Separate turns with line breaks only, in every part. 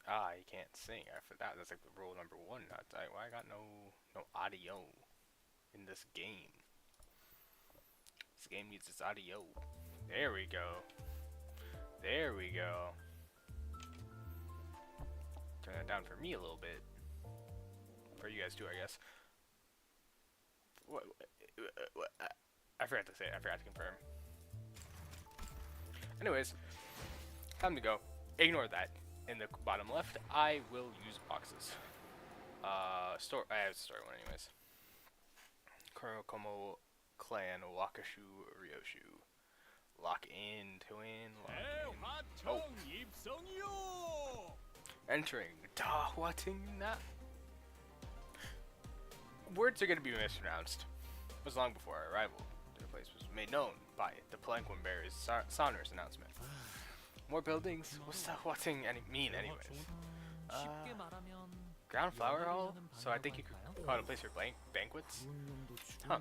Ah, you can't sing. I forgot. That's like rule number one. That's like, why I got no audio in this game. This game needs its audio. There we go. There we go. Turn that down for me a little bit. For you guys too, I guess. What, I forgot to say it. I forgot to confirm. Anyways, time to go. Ignore that. In the bottom left, I will use boxes. I have a story one anyways. Kurokomo Clan Wakashu Ryoshu. Lock in, to in, lock in. Oh. Entering Dahuatingna. Words are going to be mispronounced. It was long before our arrival. Their place was made known by the Palanquin Bearer's sonorous announcement. More buildings? What's Dahuating mean anyways? Ground flower hall? So I think you could call it a place for banquets? Huh.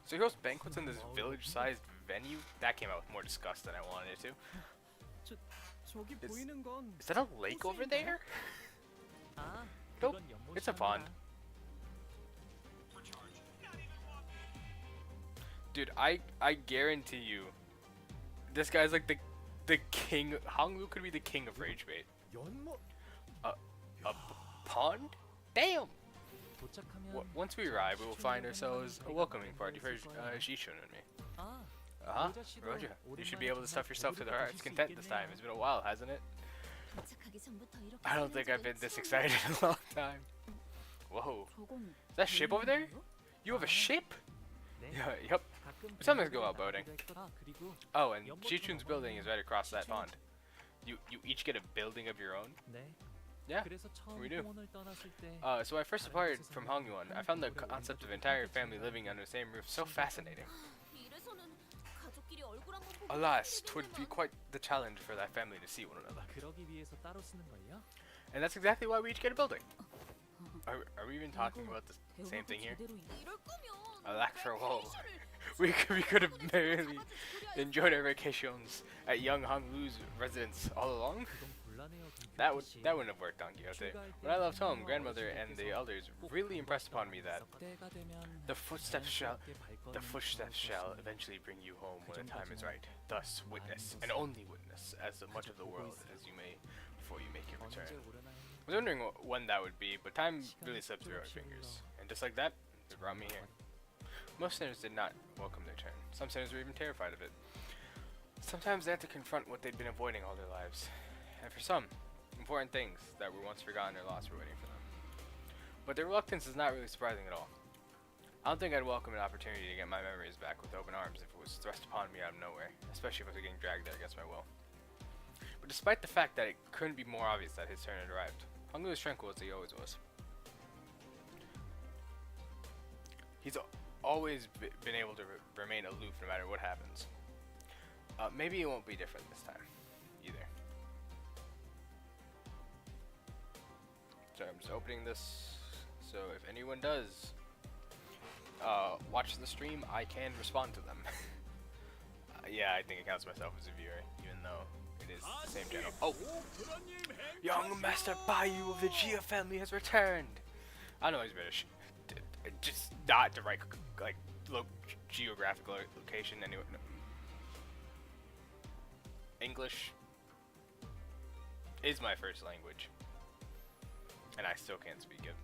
So he hosts banquets in this village-sized venue? That came out with more disgust than I wanted it to. Is that a lake over there? Nope, it's a pond. Dude, I guarantee you, this guy's like the king. Honglu could be the king of rage bait. A pond? Damn! Once we arrive, we will find ourselves a welcoming party for Shishun and me. Roja, you should be able to stuff yourself to the heart's content this time. It's been a while, hasn't it? I don't think I've been this excited in a long time. Whoa. Is that a ship over there? You have a ship? Yeah, yep. We sometimes go out boating. Oh, and Jichun's building is right across that pond. You each get a building of your own? Yeah, we do. So when I first departed from Hongwon, I found the concept of entire family living under the same roof so fascinating. Alas, 'twould be quite the challenge for that family to see one another. And that's exactly why we each get a building. Are we even talking about the same thing here? Alack for woe. We could have barely enjoyed our vacations at young Honglu's residence all along. That wouldn't have worked, Don Quixote. When I left home, grandmother and the elders really impressed upon me that the footsteps shall eventually bring you home when the time is right. Thus, witness, and only witness, as much of the world as you may before you make your return. I was wondering when that would be, but time really slipped through our fingers, and just like that, it brought me here. Most sinners did not welcome their turn. Some sinners were even terrified of it. Sometimes they had to confront what they'd been avoiding all their lives. And for some, important things that were once forgotten or lost were waiting for them. But their reluctance is not really surprising at all. I don't think I'd welcome an opportunity to get my memories back with open arms if it was thrust upon me out of nowhere, especially if I was getting dragged there against my will. But despite the fact that it couldn't be more obvious that his turn had arrived, Honglu was tranquil as he always was. He's always been able to remain aloof no matter what happens. Maybe it won't be different this time, either. So I'm just opening this, so if anyone does watch the stream, I can respond to them. Yeah, I think it counts myself as a viewer, even though it is the same channel. Oh! Young Master Bayu of the Gia family has returned! I know he's British. Just not the right, like, geographical location anyway. No. English is my first language, and I still can't speak it.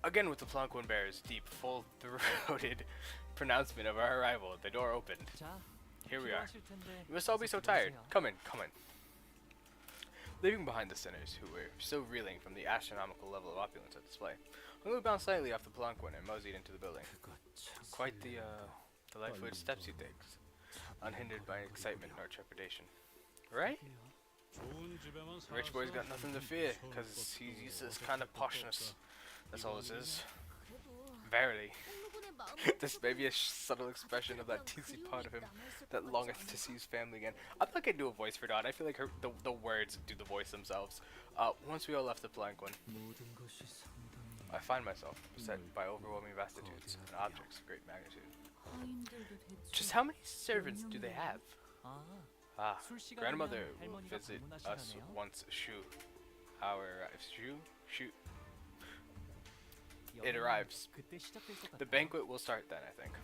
Again with the Palanquin Bear's deep, full-throated pronouncement of our arrival, the door opened. Here we are. You must all be so tired. Come in, come in. Leaving behind the sinners, who were still reeling from the astronomical level of opulence at display, Honglu bounced slightly off the Palanquin and moseyed into the building. Quite the light-footed steps he takes, unhindered by excitement nor trepidation. Right? The rich boy's got nothing to fear, because he's used to this kind of poshness. That's all this is. Verily. This may be a subtle expression of that teensy part of him that longeth to see his family again. I think I could do a voice for Dawn. I feel like the words do the voice themselves. Once we all left the Palanquin, I find myself beset by overwhelming vastitudes and objects of great magnitude. Just how many servants do they have? Ah, grandmother will visit us once it arrives. The banquet will start then, I think.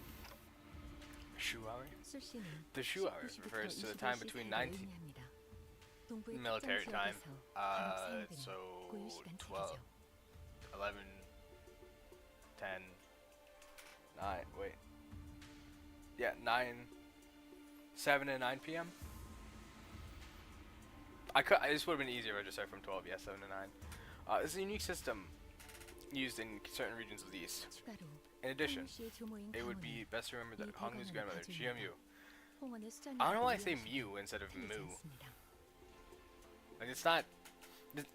Shu hour? The Shu hour refers to the time between 19 military time, so 12, 11, 10, 9, wait. Yeah, 9, 7 and 9 p.m. This would have been easier if I just started from 12, yeah, 7 to 9. This is a unique system used in certain regions of the East. In addition, it would be best to remember that Honglu's grandmother, Jiamyu. I don't know why I say Mu instead of Mu. Like, it's not,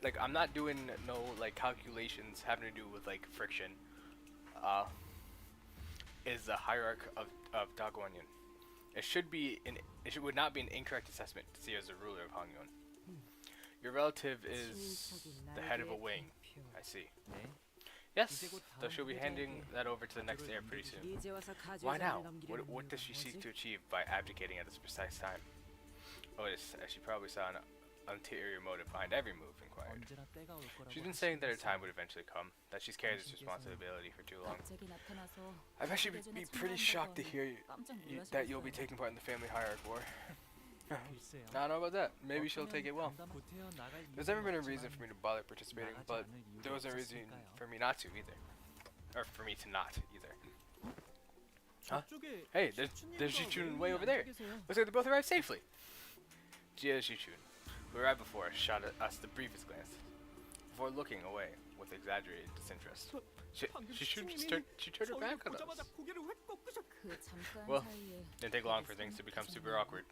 like, I'm not doing no, like, calculations having to do with, like, friction. Is the hierarch of Daguanyan. It would not be an incorrect assessment to see her as the ruler of Hongyun. Your relative is the head of a wing. I see. Yes, though she'll be handing that over to the next heir pretty soon. Why now? What does she seek to achieve by abdicating at this precise time? Otis, as she probably saw an ulterior motive behind every move, inquired. She's been saying that her time would eventually come, that she's carried this responsibility for too long. I bet she'd be pretty shocked to hear that you'll be taking part in the family hierarch war. I don't know about that. Maybe she'll take it well. There's never been a reason for me to bother participating, but there wasn't a reason for me not to either. Or for me to not either. Huh? Hey, there's Shichun way over there. Looks like they both arrived safely. Jia Shichun, who arrived before us, shot at us the briefest glance, before looking away with exaggerated disinterest. She turned her back on us. Well, didn't take long for things to become super awkward.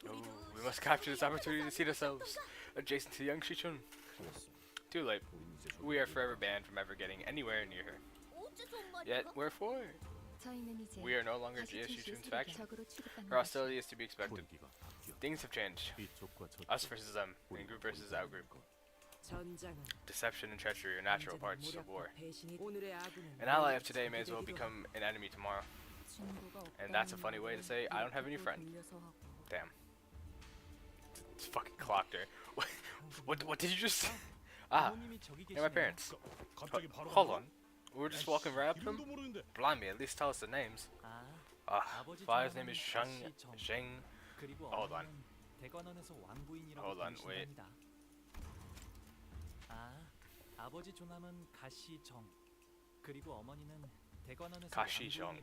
Oh, we must capture this opportunity to see ourselves adjacent to young Shichun. Too late. We are forever banned from ever getting anywhere near her. Yet, wherefore? We are no longer Jia Shichun's faction. Her hostility is to be expected. Things have changed. Us versus them, and group versus outgroup. Deception and treachery are natural parts of war. An ally of today may as well become an enemy tomorrow. And that's a funny way to say I don't have any friend. Damn. It's fucking clocked her. What did you just say? Ah, they're my parents. Hold on. We were just walking right up to them? Blimey, at least tell us the names. Father's name is Sheng. Hold on. Hold on, wait. Kashi Zhong.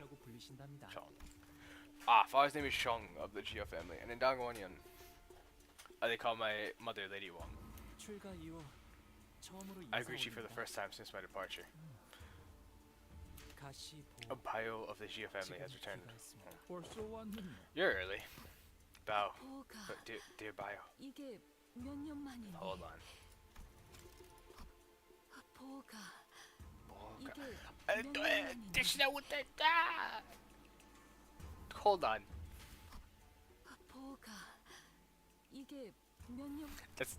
Father's name is Shong of the Jia family, and in Dangwonyan, they call my mother Lady Wong. I greet you for the first time since my departure. A bio of the Jia family has returned. You're early. Bow. But dear bio. Hold on. Hold on. That's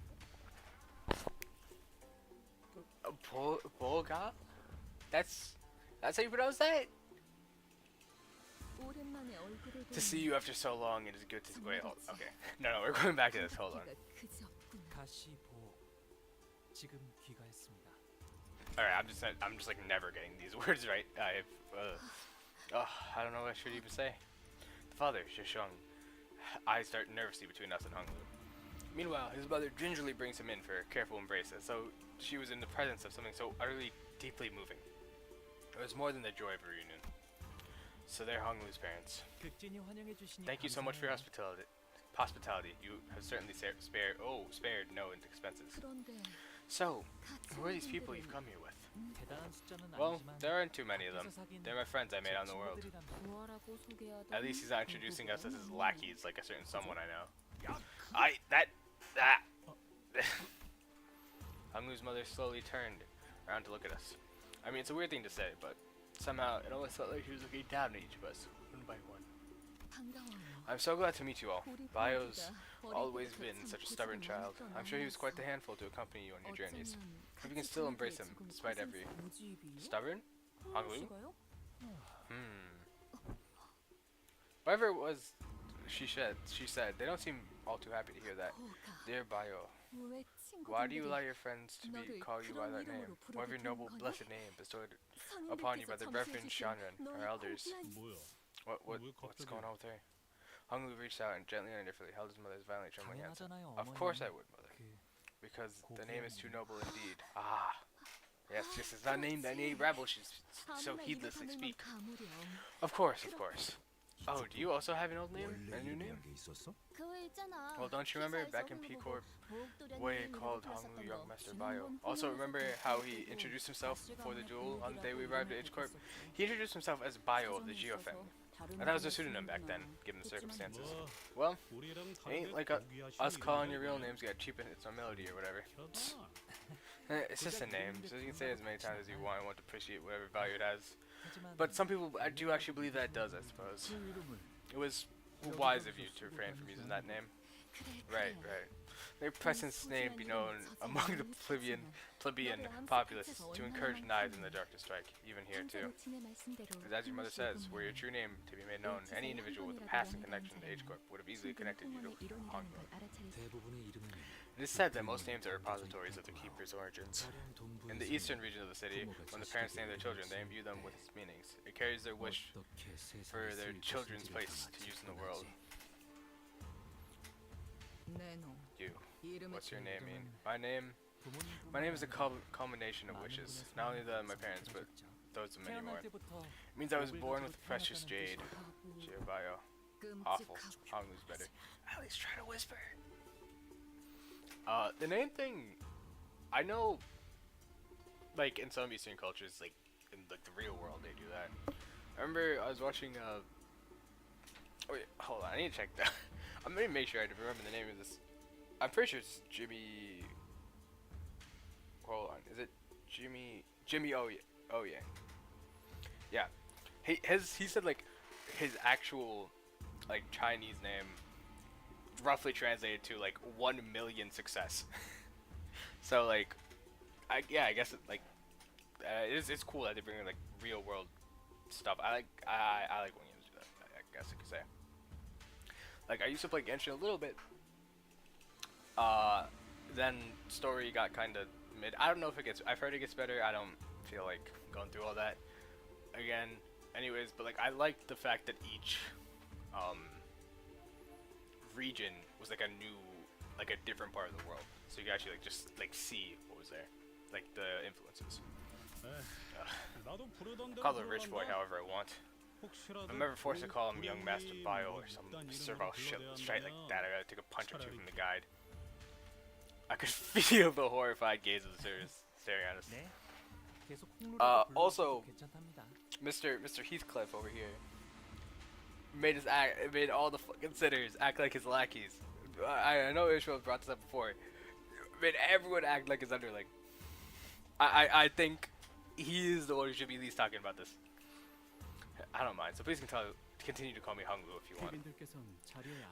Boga? That's how you pronounce that? To see you after so long, it is good to wait. Hold, okay, no, we're going back to this. Hold on. All right, I'm just like never getting these words right. I don't know what I should even say. The father, Shishong, eyes dart nervously between us and Honglu. Meanwhile, his mother gingerly brings him in for a careful embrace, as though she was in the presence of something so utterly, deeply moving. It was more than the joy of a reunion. So they're Honglu's parents. Thank you so much for your hospitality. You have certainly spared no expenses. So, who are these people you've come here with? Well, there aren't too many of them. They're my friends I made out in the world. At least he's not introducing us as his lackeys like a certain someone I know. Honglu's mother slowly turned around to look at us. I mean, it's a weird thing to say, but somehow it almost felt like she was looking down at each of us, one by one. I'm so glad to meet you all. Bio's always been such a stubborn child. I'm sure he was quite the handful to accompany you on your journeys. If you can still embrace him, despite every... Stubborn? Honglu? Whatever it was She said, they don't seem all too happy to hear that. Dear Bayo, why do you allow your friends to call you by that name? What of your noble, blessed name bestowed upon you by the Reverend Shanran, our elders? What's going on with her? Honglu reached out and gently and indifferently held his mother's violently trembling hands. Of course I would, mother. Because the name is too noble indeed. Ah. Yes, this is not named any rabble should so heedlessly speak. Of course, of course. Oh, do you also have an old name? A new name? Well, don't you remember back in P-Corp, Wei called Honglu Young Master Bayo? Also, remember how he introduced himself before the duel on the day we arrived at H-Corp? He introduced himself as Bayo of the Geo family. And that was a pseudonym back then, given the circumstances. Well, ain't like us calling your real names got cheapened its own melody or whatever. It's just a name, so you can say it as many times as you want to appreciate whatever value it has. But some people do actually believe that it does, I suppose. It was wise of you to refrain from using that name. Right. May Presence' name be known among the plebeian populace to encourage knives in the dark to strike, even here too. Because as your mother says, were your true name to be made known, any individual with a passing connection to H-Corp would have easily connected you to Honglu. It is said that most names are repositories of the keeper's origins. In the eastern region of the city, when the parents name their children, they imbue them with its meanings. It carries their wish for their children's place to use in the world. You. What's your name mean? My name is a culmination of wishes, not only that of my parents, but those of many more. It means I was born with precious jade. Bayo. Awful. Honglu's better. At least try to whisper. The name thing, I know, like, in some Eastern cultures, like, in, like, the real world, they do that. I remember I was watching, wait, hold on, I need to check that. I'm gonna make sure I remember the name of this. I'm pretty sure it's Jimmy, hold on, is it Jimmy Oh yeah. Yeah. He said, like, his actual, like, Chinese name roughly translated to like 1 million success. So like, I guess it's cool that they bring in like real world stuff. I like when games do that. I guess I could say. Like I used to play Genshin a little bit. Then story got kind of mid. I don't know if it gets. I've heard it gets better. I don't feel like going through all that again. Anyways, but like I liked the fact that each region was like a different part of the world, so you could actually like just like see what was there, like the influences. Call it a rich boy however I want. If I'm ever forced to call him Young Master Bayo or some servile shit like that, I gotta take a punch or two from the guide. I could feel the horrified gaze of the service staring at us. Also, Mr. Heathcliff over here made all the fucking sitters act like his lackeys. I know Ishmael brought this up before. Made everyone act like his underling. I think he is the one who should be at least talking about this. I don't mind, so please continue to call me Honglu if you want.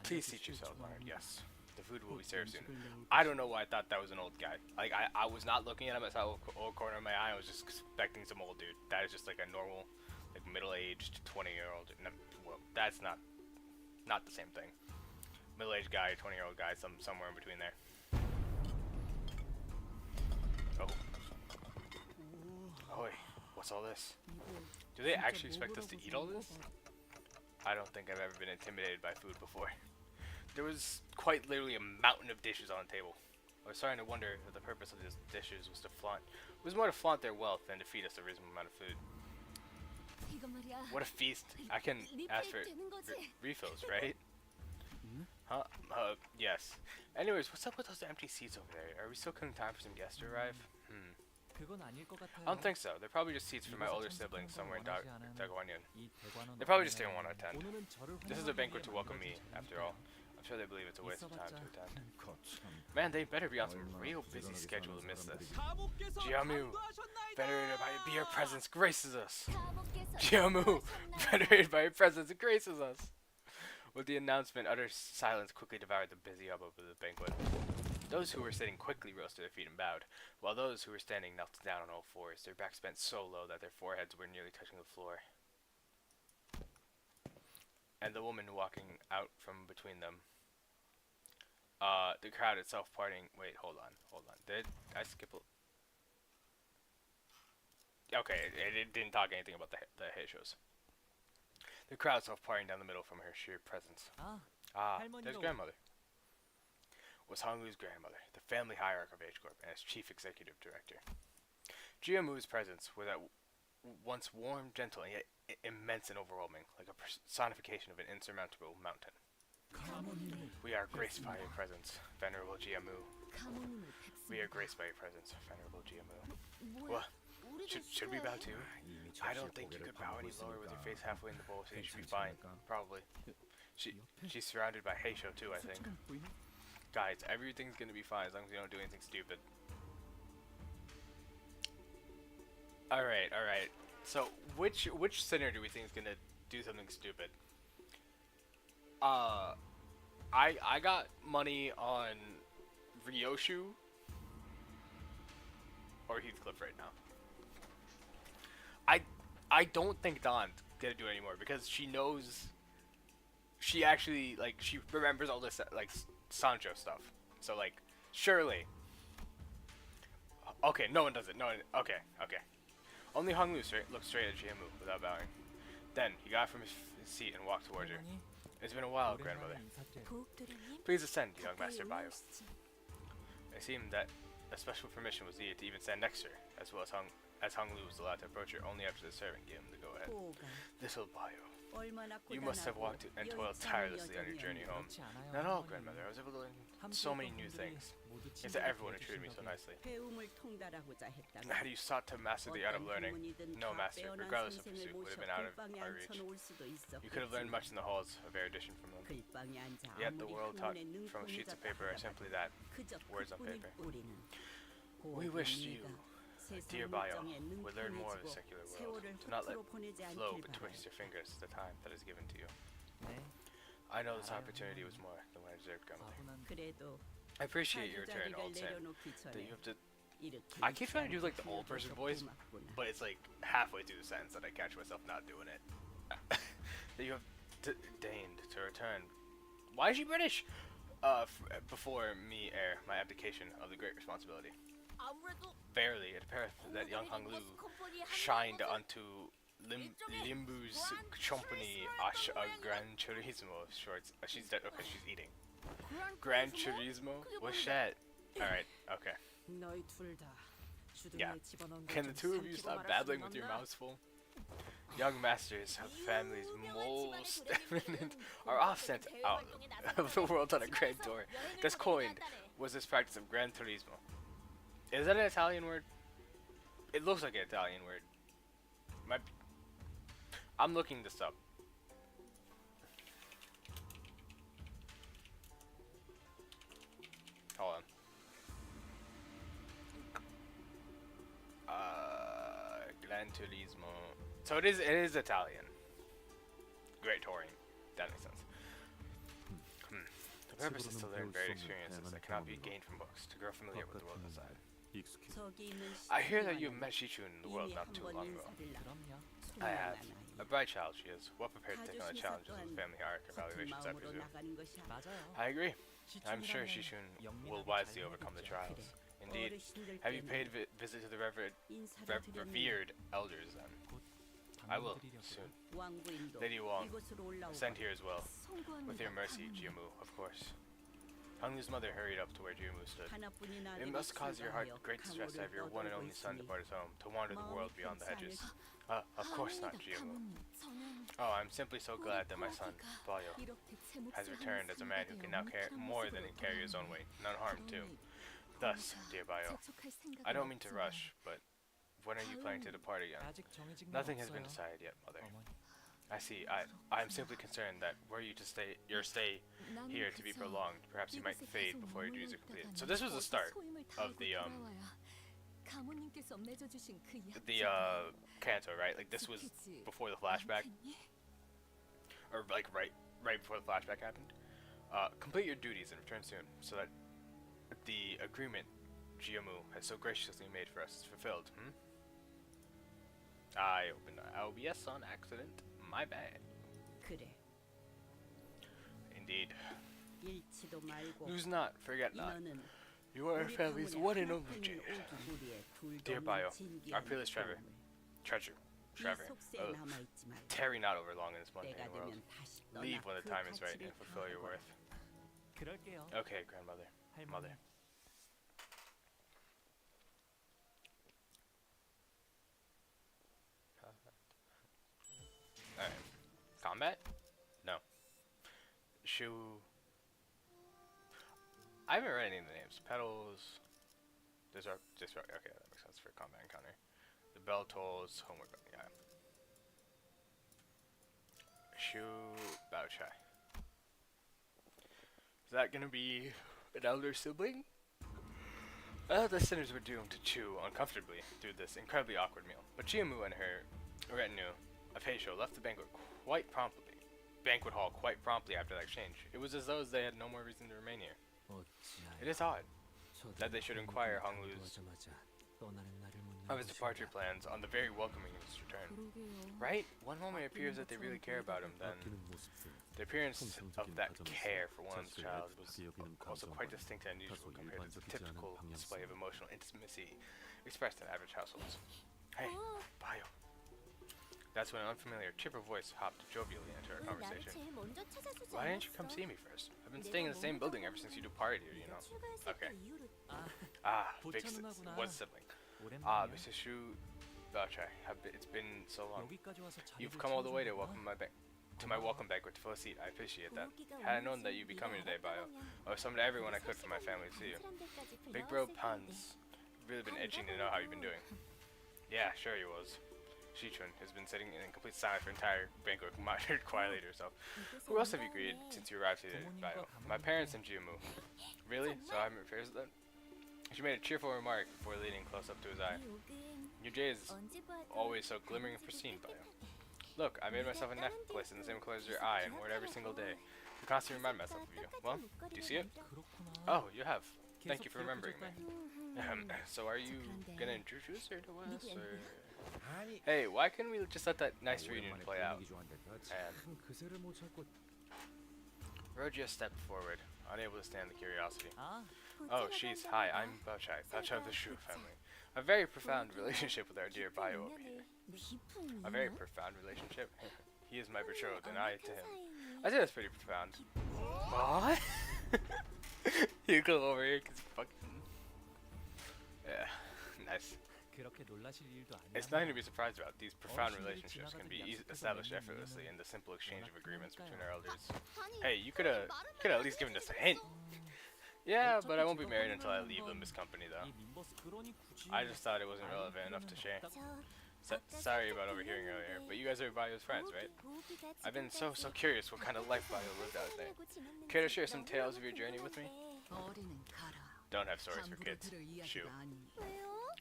Please seat yourself, Leonard. Yes. The food will be served soon. I don't know why I thought that was an old guy. Like, I was not looking at him as a old corner of my eye. I was just expecting some old dude. That is just like a normal, like middle-aged 20-year-old. Well, that's not the same thing. Middle-aged guy, 20-year-old guy, somewhere in between there. Oh. Oi, what's all this? Do they actually expect us to eat all this? I don't think I've ever been intimidated by food before. There was quite literally a mountain of dishes on the table. I was starting to wonder if the purpose of these dishes was more to flaunt their wealth than to feed us a reasonable amount of food. What a feast. I can ask for refills, right? Huh? Yes. Anyways, what's up with those empty seats over there? Are we still killing time for some guests to arrive? I don't think so. They're probably just seats for my older siblings somewhere in Dagwanyan. They probably just didn't want to attend. This is a banquet to welcome me, after all. I'm sure they believe it's a waste of time to attend. Man, they better be on some real busy schedule to miss this. Jiamu, venerated by your presence, graces us. Jiamu, venerated by your presence, graces us. With the announcement, utter silence quickly devoured the busy hubbub of the banquet. Those who were sitting quickly rose to their feet and bowed, while those who were standing knelt down on all fours, their backs bent so low that their foreheads were nearly touching the floor. and the woman walking out from between them. The crowd itself parting. Wait, hold on. Did I skip a... Okay, it didn't talk anything about the Heishos. The crowd itself parting down the middle from her sheer presence. There's grandmother. Was Honglu's grandmother, the family hierarch of H Corp, and its chief executive director. Jiamu's presence was at once warm, gentle, and yet immense and overwhelming, like a personification of an insurmountable mountain. We are graced by your presence, venerable Jiamu. We are graced by your presence, venerable Jiamu. What? Should we bow too? I don't think you could bow any lower with your face halfway in the bowl, so you should be fine. Probably. She's surrounded by Heisho too, I think. Guys, everything's gonna be fine as long as you don't do anything stupid. Alright. So, which sinner do we think is gonna do something stupid? I got money on Ryoshu or Heathcliff right now. I don't think Dawn's gonna do it anymore because she knows. She actually she remembers all this Sancho stuff. So surely. Okay, no one does it. No one. Okay. Only Honglu looked straight at Jiamu without bowing. Then he got from his seat and walked towards her. It's been a while, grandmother. Please ascend, young Master Bayo. It seemed that a special permission was needed to even stand next to her, as well as Honglu was allowed to approach her only after the servant gave him the go-ahead. Little Bayo, you must have walked and toiled tirelessly on your journey home. Not all, grandmother. I was able to learn so many new things. It's that everyone who treated me so nicely. Had you sought to master the art of learning, no master, regardless of pursuit, would have been out of our reach. You could have learned much in the halls of erudition from them. Yet the world taught from sheets of paper are simply that, words on paper. We wished you, dear Bayo, would learn more of the secular world. Do not let flow betwixt your fingers the time that is given to you. I know this opportunity was more than what I deserved, grandmother. I appreciate your return, old Sam. That you have to... I keep trying to do the old person voice, but it's halfway through the sentence that I catch myself not doing it. That you have deigned to return. Why is she British? Before me air my abdication of the great responsibility. Verily, it appeareth that young Honglu shined unto Limbu's company a Gran Turismo shorts. She's dead. Okay, she's eating. Gran Turismo? What's that? Alright, okay. Yeah. Can the two of you stop babbling with your mouths full? Young masters of families most eminent are oft sent out of the world on a grand tour. Thus coined was this practice of Gran Turismo. Is that an Italian word? It looks like an Italian word. I'm looking this up. Hold on. Gran Turismo. So it is Italian. Great touring. That makes sense. The purpose is to learn varied experiences that cannot be gained from books, to grow familiar with the world outside. I hear that you have met Shichun in the world not too long ago. I have. A bright child she is, well prepared to take on the challenges of the family hierarchy evaluations, I presume. I agree. I'm sure Shichun will wisely overcome the trials. Indeed. Have you paid a visit to the revered elders then? I will, soon. Lady Wong, send here as well. With your mercy, Jiamu, of course. Honglu's mother hurried up to where Jiamu stood. It must cause your heart great distress to have your one and only son depart his home, to wander the world beyond the hedges. Of course not, Jiamu. Oh, I'm simply so glad that my son, Bayo, has returned as a man who can now care more than carry his own weight, and unharmed too. Thus, dear Bayo, I don't mean to rush, but when are you planning to depart again? Nothing has been decided yet, mother. I see. I'm simply concerned that were you to stay here to be prolonged, perhaps you might fade before your duties are completed. So this was the start of the Canto, right? This was before the flashback, or right before the flashback happened. Complete your duties and return soon, so that the agreement Jiamu has so graciously made for us is fulfilled. I opened OBS on accident. My bad. Indeed. Lose not, forget not. You are our family's one and only Jade. Dear Bio, our peerless Trevor. Trevor. Oh, tarry not over long in this mundane world. Leave when the time is right and fulfill your worth. Okay, grandmother. Mother. Alright. Combat? No. Shoe. I haven't read any of the names. Petals. Disrupt. Okay, that makes sense for combat encounter. The bell tolls. Homework. Yeah. Shoe. Bao Chai. Is that gonna be an elder sibling? The sinners were doomed to chew uncomfortably through this incredibly awkward meal. But Chiamu and her retinue of Heisho left the banquet hall quite promptly after that exchange. It was as though they had no more reason to remain here. It is odd that they should inquire Honglu's of his departure plans on the very welcoming of his return. Right? One moment it appears that they really care about him, then the appearance of that care for one's child was also quite distinct and unusual compared to the typical display of emotional intimacy expressed in average households. Hey, Bio. That's when an unfamiliar, chipper voice hopped jovially into our conversation. Why didn't you come see me first? I've been staying in the same building ever since you departed here, you know. Okay. Big one sibling. Mr. Shu Baochai, it's been so long. You've come all the way to welcome my welcome banquet to fill a seat. I appreciate that. Had I known that you'd be coming today, Bio, I would summon everyone I could from my family to see you. Big bro Pan's really been itching to know how you've been doing. Yeah, sure he was. Shichun has been sitting in complete silence for entire banquet, muttered quietly to herself. Who else have you greeted since you arrived today, Bio? My parents and Jiumu. Really? So I haven't repairs then? She made a cheerful remark before leaning close up to his eye. Your jade is always so glimmering and pristine, Bio. Look, I made myself a necklace in the same color as your eye and wore it every single day to constantly remind myself of you. Well, do you see it? Oh, you have. Thank you for remembering me. So are you gonna introduce her to us, or? Hey, why couldn't we just let that nice reunion play out? And Rogia stepped forward, unable to stand the curiosity. Oh, hi, I'm Baochai of the Shu family. A very profound relationship with our dear Bio up here. A very profound relationship? He is my betrothed, and I to him. I say that's pretty profound. What? You go over here because you fucking... Yeah, nice. It's nothing to be surprised about. These profound relationships can be established effortlessly in the simple exchange of agreements between our elders. Hey, you could have at least given us a hint. Yeah, but I won't be married until I leave Limbus Company, though. I just thought it wasn't relevant enough to share. Sorry about overhearing earlier, but you guys are Bio's friends, right? I've been so curious what kind of life Bio lived out there. Care to share some tales of your journey with me? Don't have stories for kids. Shoot.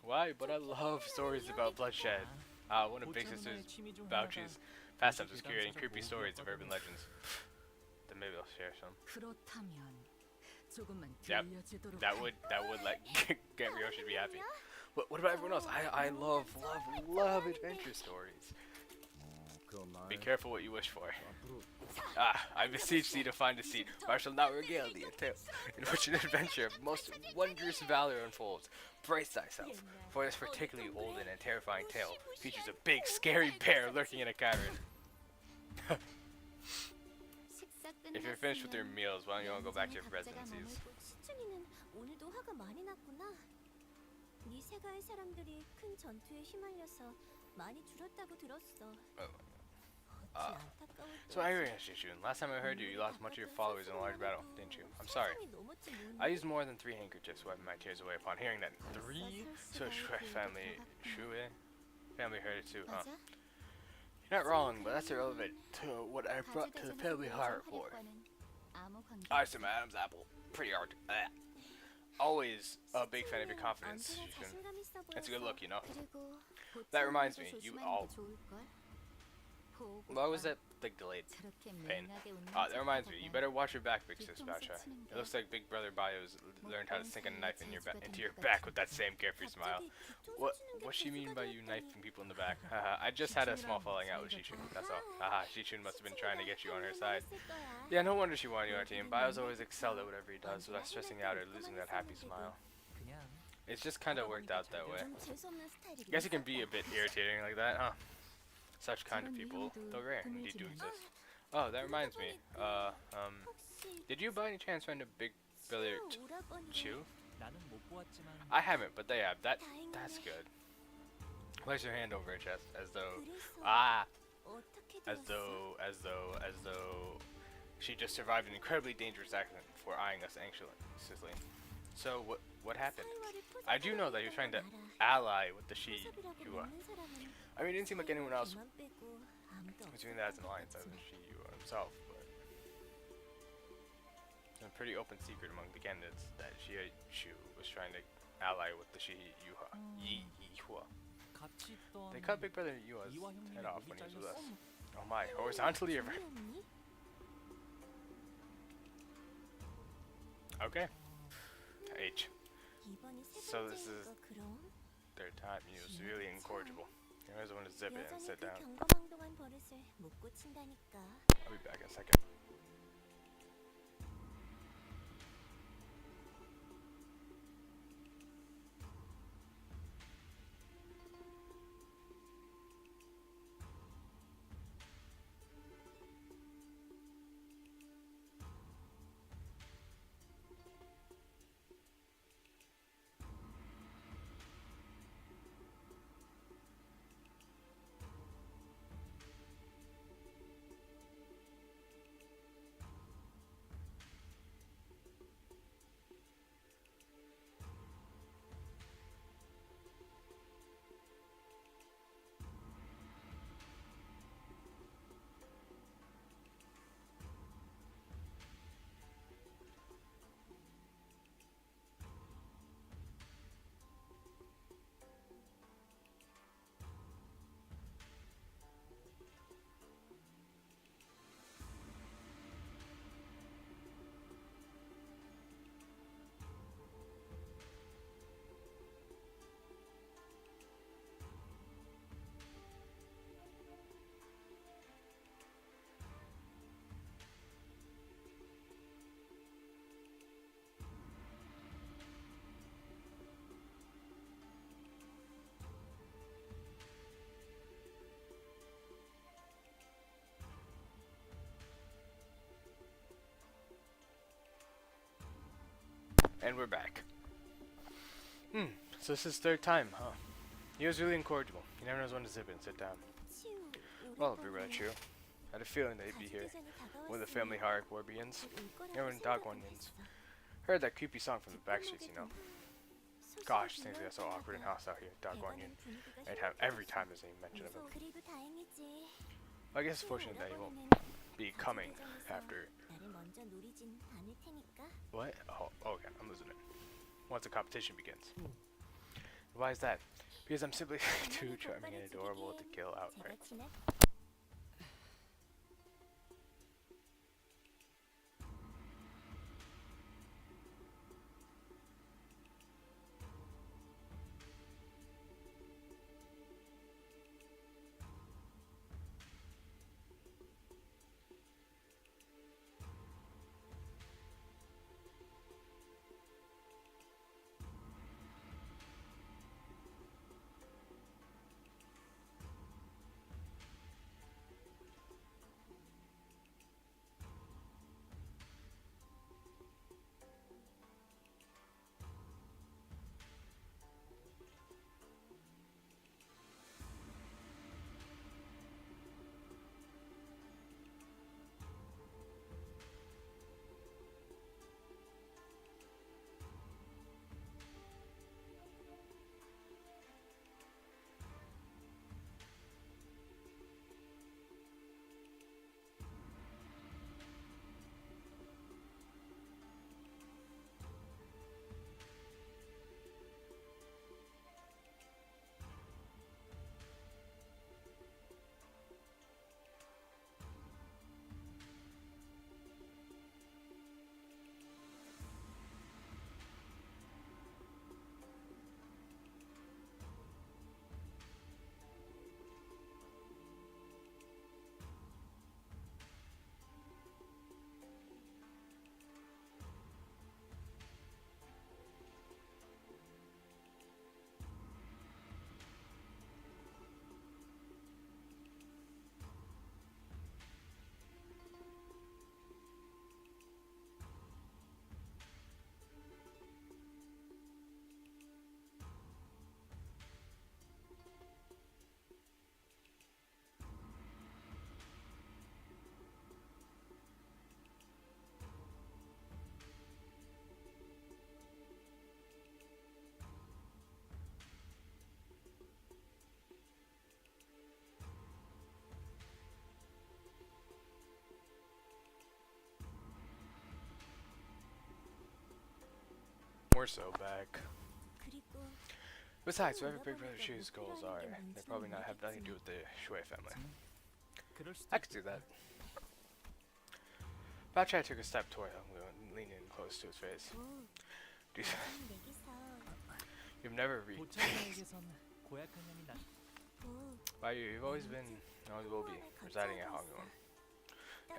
Why? But I love stories about bloodshed. One of Big Sister's Bouchie's pastimes was creating creepy stories of urban legends. Then maybe I'll share some. Yep, that would like get Ryoshi to be happy. But what about everyone else? I love adventure stories. Be careful what you wish for. I beseech thee to find a seat, where I shall now regale thee a tale, in which an adventure of most wondrous valor unfolds. Brace thyself, for this particularly olden and terrifying tale features a big, scary bear lurking in a cavern. If you're finished with your meals, why don't you all go back to your residencies? So I agree, Shishun. Last time I heard you, you lost much of your followers in a large battle, didn't you? I'm sorry. I used more than 3 handkerchiefs wiping my tears away upon hearing that 3? So Shue family heard it too, huh? You're not wrong, but that's irrelevant to what I brought to the family heart for. I said my Adam's apple. Pretty hard. Always a big fan of your confidence, Shishun. It's a good look, you know. That reminds me, you all... What was that like delayed pain. That reminds me, you better watch your back, Big Sis Basha. It looks like Big Brother Bio's learned how to sink a knife in into your back with that same carefree smile. What she mean by you knifing people in the back? Haha, I just had a small falling out with Shichun, that's all. Haha, Shichun must have been trying to get you on her side. Yeah, no wonder she wanted you on her team. Bio's always excelled at whatever he does without stressing out or losing that happy smile. It's just kind of worked out that way. I guess it can be a bit irritating like that, huh? Such kind of people, though rare, indeed do exist. Oh, that reminds me. Did you by any chance find a Big Brother Chew? I haven't, but they have. That's good. Place your hand over her chest, as though she just survived an incredibly dangerous accident before eyeing us anxiously. So what happened? I do know that he was trying to ally with the Shi-Yua. I mean, it didn't seem like anyone else was doing that as an alliance other than Shi-Yua himself, but it's a pretty open secret among the candidates that Shi-Shu was trying to ally with the Shi-Yua. They cut Big Brother Yua's head off when he was with us. Oh my, horizontally over. Okay. H. So this is third time. He was really incorrigible. You always want to zip it and sit down. I'll be back in a second. And we're back. So this is third time, huh? He was really incorrigible. He never knows when to zip it and sit down. Well, Big Brother Chew. I had a feeling that he'd be here when the family hardcore begins. And when Dog Onions. Heard that creepy song from the backstreets, you know. Gosh, things get so awkward and hostile here at Dog Onion. Every time there's any mention of him. Well, I guess it's fortunate that he won't be coming after. What? Oh, okay, I'm losing it. Once the competition begins. Why is that? Because I'm simply too charming and adorable to kill outright. more so back. Besides, whatever Big Brother Shu's goals are, they probably not have nothing to do with the Shui family. I could do that. Bachelor took a step toward him, leaning in close to his face. You've never reached. Why you've always been, always will be, residing at Hongkong.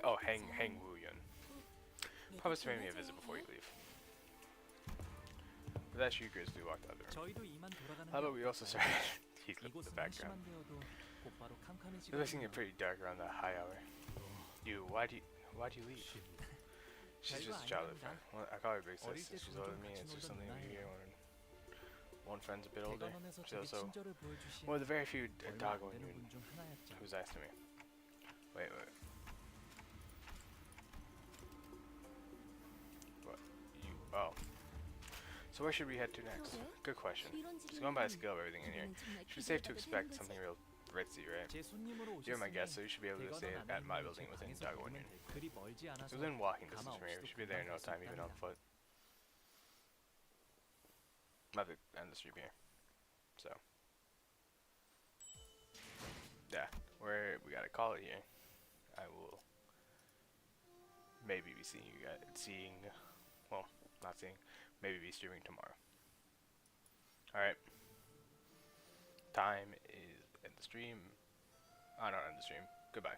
Oh, Hang Wu Yun. Promise to pay me a visit before you leave. With that, you Grizzly walked out the room. How about we also start heat in the background? It's going to get pretty dark around that high hour. Why'd you leave? She's just a childhood friend. Well, I call her big sis since she's older than me. It's just something we hear when one friend's a bit older. She's also one of the very few Dago and Yun who's nice to me. Wait. What? Oh. So where should we head to next? Good question. Just going by the scale of everything in here, it should be safe to expect something real ritzy, right? You're my guest, so you should be able to stay at my building within Dago and Yun. It's within walking distance from here. We should be there in no time, even on foot. I'm about to end the stream here. So. Yeah, we gotta call it here. I will maybe be seeing you guys, not seeing, maybe be streaming tomorrow. Alright. Time is end the stream. Oh, not end the stream. Goodbye.